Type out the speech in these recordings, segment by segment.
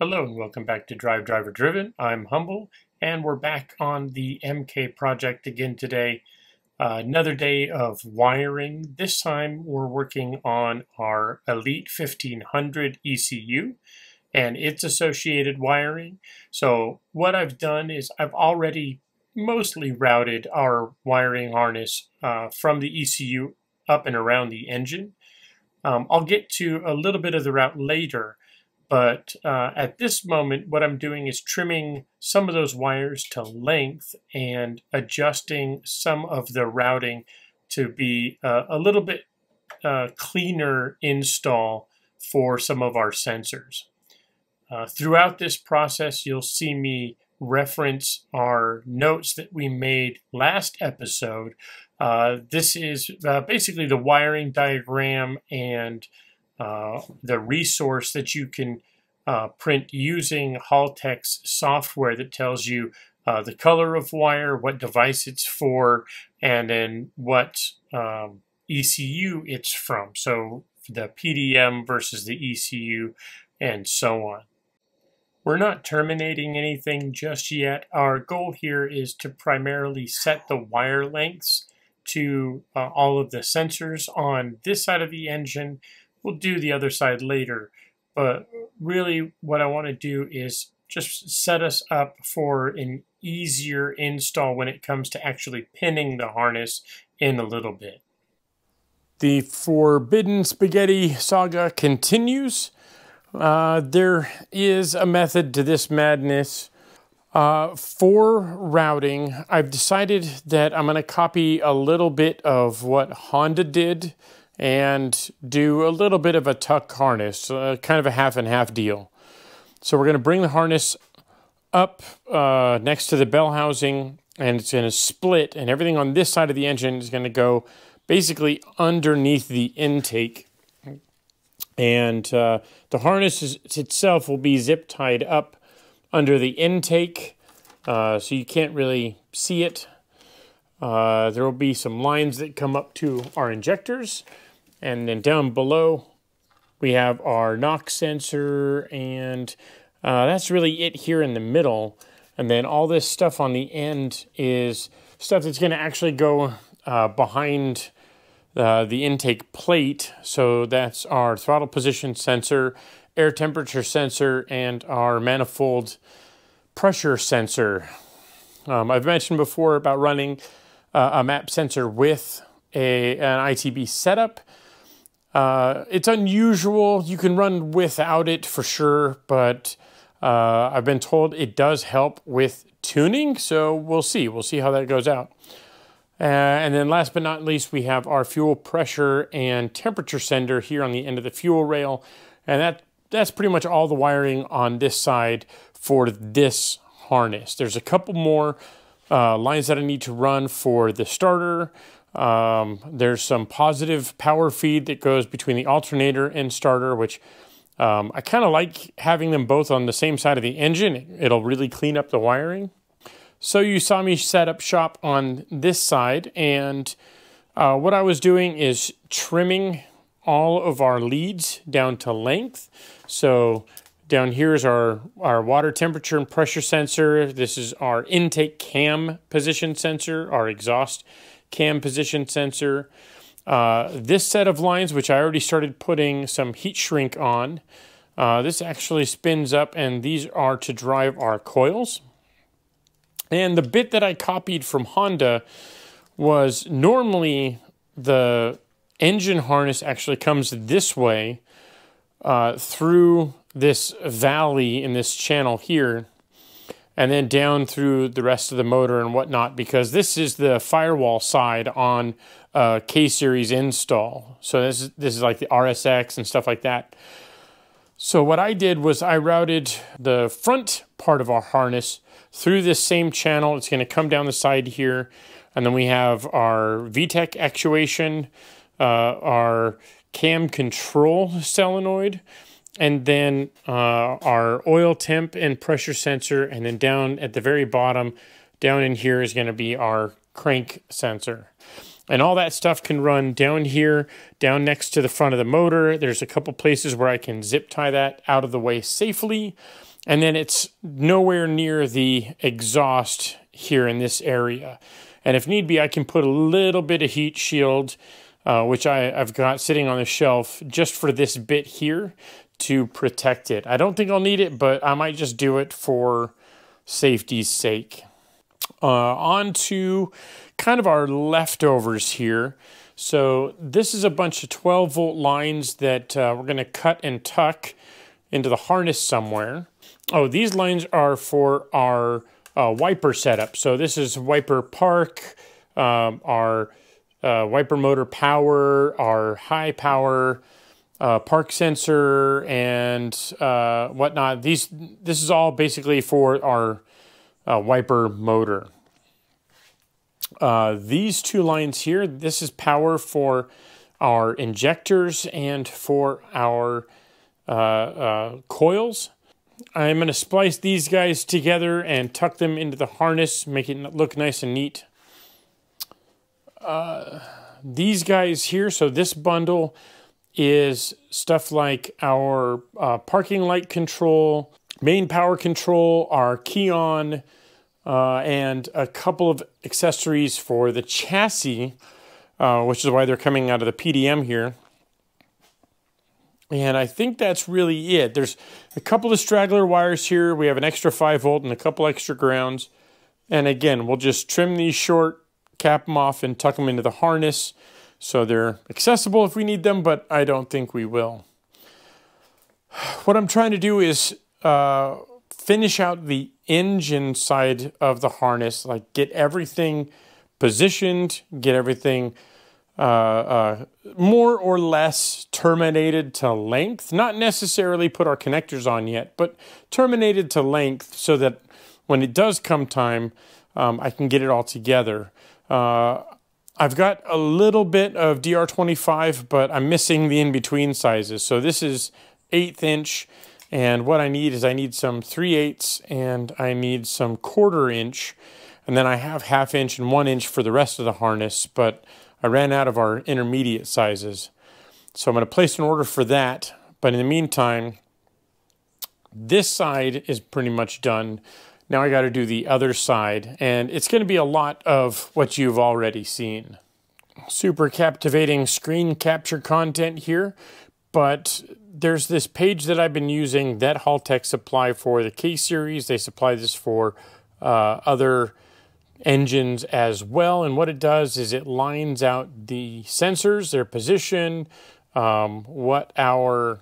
Hello and welcome back to DriveDriverDriven. I'm Humble and we're back on the MK project again today. Another day of wiring. This time we're working on our Elite 1500 ECU and its associated wiring. So what I've done is I've already mostly routed our wiring harness from the ECU up and around the engine. I'll get to a little bit of the route later. But at this moment, what I'm doing is trimming some of those wires to length and adjusting some of the routing to be a little bit cleaner install for some of our sensors. Throughout this process, you'll see me reference our notes that we made last episode. This is basically the wiring diagram and the resource that you can print using Haltech's software that tells you the color of wire, what device it's for, and then what ECU it's from. So the PDM versus the ECU and so on. We're not terminating anything just yet. Our goal here is to primarily set the wire lengths to all of the sensors on this side of the engine. We'll do the other side later, but really what I want to do is just set us up for an easier install when it comes to actually pinning the harness in a little bit. The forbidden spaghetti saga continues. There is a method to this madness. For routing, I've decided that I'm going to copy a little bit of what Honda did and do a little bit of a tuck harness, kind of a half and half deal. So we're going to bring the harness up next to the bell housing, and it's going to split, and everything on this side of the engine is going to go basically underneath the intake. And the harness itself will be zip tied up under the intake, so you can't really see it. There will be some lines that come up to our injectors. And then down below, we have our knock sensor, and that's really it here in the middle. And then all this stuff on the end is stuff that's going to actually go behind the intake plate. So that's our throttle position sensor, air temperature sensor, and our manifold pressure sensor. I've mentioned before about running a map sensor with an ITB setup. It's unusual. You can run without it for sure, but I've been told it does help with tuning, so we'll see. We'll see how that goes out. And then last but not least, we have our fuel pressure and temperature sender here on the end of the fuel rail, and that's pretty much all the wiring on this side for this harness. There's a couple more lines that I need to run for the starter. There's some positive power feed that goes between the alternator and starter, which I kind of like having them both on the same side of the engine. It'll really clean up the wiring. So you saw me set up shop on this side, and what I was doing is trimming all of our leads down to length. So down here is our water temperature and pressure sensor. This is our intake cam position sensor, our exhaust cam position sensor. This set of lines, which I already started putting some heat shrink on, this actually spins up, and these are to drive our coils. And the bit that I copied from Honda was normally the engine harness actually comes this way through this valley in this channel here, and then down through the rest of the motor and whatnot, because this is the firewall side on a K-series install. So this is like the RSX and stuff like that. So what I did was I routed the front part of our harness through this same channel. It's going to come down the side here, and then we have our VTEC actuation, our cam control solenoid, and then our oil temp and pressure sensor, and then down at the very bottom, down in here is going to be our crank sensor. And all that stuff can run down here, down next to the front of the motor. There's a couple places where I can zip tie that out of the way safely. And then it's nowhere near the exhaust here in this area. And if need be, I can put a little bit of heat shield, which I've got sitting on the shelf just for this bit here to protect it. I don't think I'll need it, but I might just do it for safety's sake. On to kind of our leftovers here. So this is a bunch of 12-volt lines that we're going to cut and tuck into the harness somewhere. Oh, these lines are for our wiper setup. So this is wiper park, our wiper motor power, our high power park sensor, and whatnot. This is all basically for our wiper motor. These two lines here, this is power for our injectors and for our coils. I'm going to splice these guys together and tuck them into the harness, make it look nice and neat. These guys here, so this bundle is stuff like our parking light control, main power control, our key on, and a couple of accessories for the chassis, which is why they're coming out of the PDM here. And I think that's really it. There's a couple of straggler wires here. We have an extra 5-volt and a couple extra grounds. And again, we'll just trim these short, cap them off, and tuck them into the harness so they're accessible if we need them, but I don't think we will. What I'm trying to do is finish out the engine side of the harness, like get everything positioned, get everything more or less terminated to length. Not necessarily put our connectors on yet, but terminated to length so that when it does come time, I can get it all together. I've got a little bit of DR25, but I'm missing the in-between sizes. So this is 1/8 inch, and what I need some 3/8 and I need some 1/4 inch, and then I have 1/2 inch and 1 inch for the rest of the harness, but I ran out of our intermediate sizes. So I'm going to place an order for that, but in the meantime, this side is pretty much done. Now I got to do the other side, and it's going to be a lot of what you've already seen. Super captivating screen capture content here, but there's this page that I've been using that Haltech supply for the K-series. They supply this for other engines as well, and what it does is it lines out the sensors, their position, what our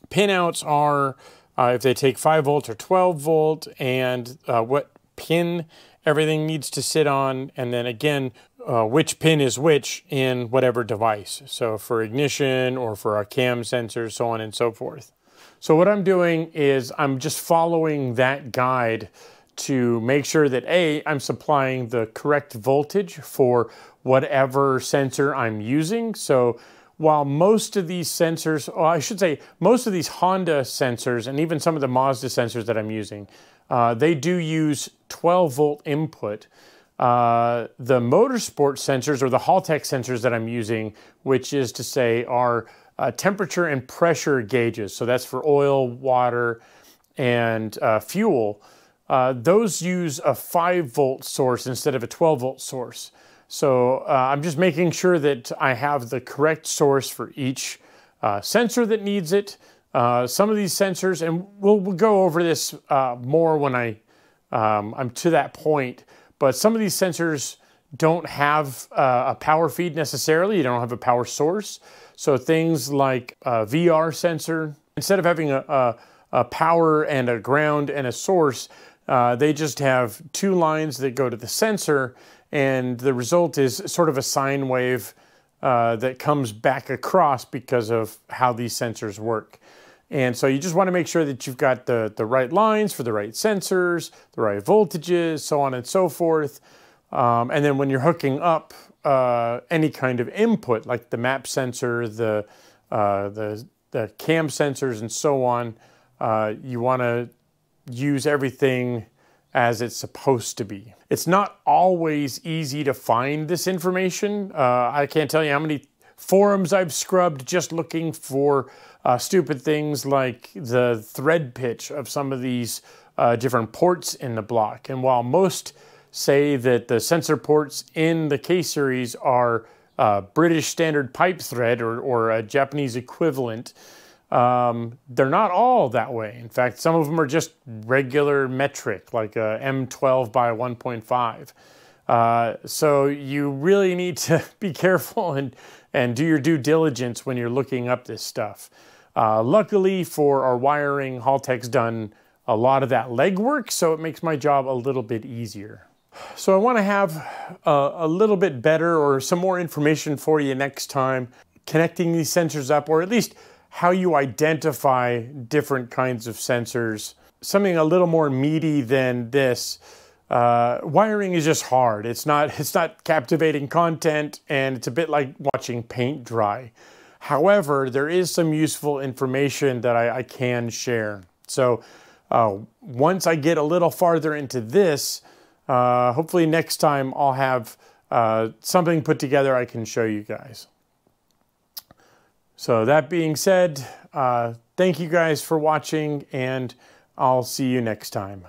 pinouts are, if they take 5-volt or 12-volt, and what pin everything needs to sit on, and then again, which pin is which in whatever device. So for ignition or for our cam sensors, so on and so forth. So what I'm doing is I'm just following that guide to make sure that I'm supplying the correct voltage for whatever sensor I'm using. So while most of these sensors, or I should say most of these Honda sensors and even some of the Mazda sensors that I'm using, they do use 12-volt input. The motorsport sensors, or the Haltech sensors that I'm using, which is to say are temperature and pressure gauges, so that's for oil, water, and fuel, those use a 5-volt source instead of a 12-volt source. So I'm just making sure that I have the correct source for each sensor that needs it. Some of these sensors, and we'll go over this more when I'm to that point, but some of these sensors don't have a power feed necessarily. You don't have a power source. So things like a VR sensor, instead of having a power and a ground and a source, they just have 2 lines that go to the sensor, and the result is sort of a sine wave that comes back across because of how these sensors work. And so you just want to make sure that you've got the right lines for the right sensors, the right voltages, so on and so forth. And then when you're hooking up any kind of input, like the map sensor, the cam sensors, and so on, you want to use everything as it's supposed to be. It's not always easy to find this information. I can't tell you how many forums I've scrubbed just looking for stupid things like the thread pitch of some of these different ports in the block. And while most say that the sensor ports in the K-series are British standard pipe thread or a Japanese equivalent, they're not all that way. In fact, some of them are just regular metric, like a M12 by 1.5. So you really need to be careful and do your due diligence when you're looking up this stuff. Luckily for our wiring, Haltech's done a lot of that legwork, so it makes my job a little bit easier. So I want to have a little bit better or some more information for you next time, connecting these sensors up, or at least how you identify different kinds of sensors. Something a little more meaty than this. Wiring is just hard. It's not captivating content, and it's a bit like watching paint dry. However, there is some useful information that I can share. So once I get a little farther into this, hopefully next time I'll have something put together I can show you guys. So that being said, thank you guys for watching, and I'll see you next time.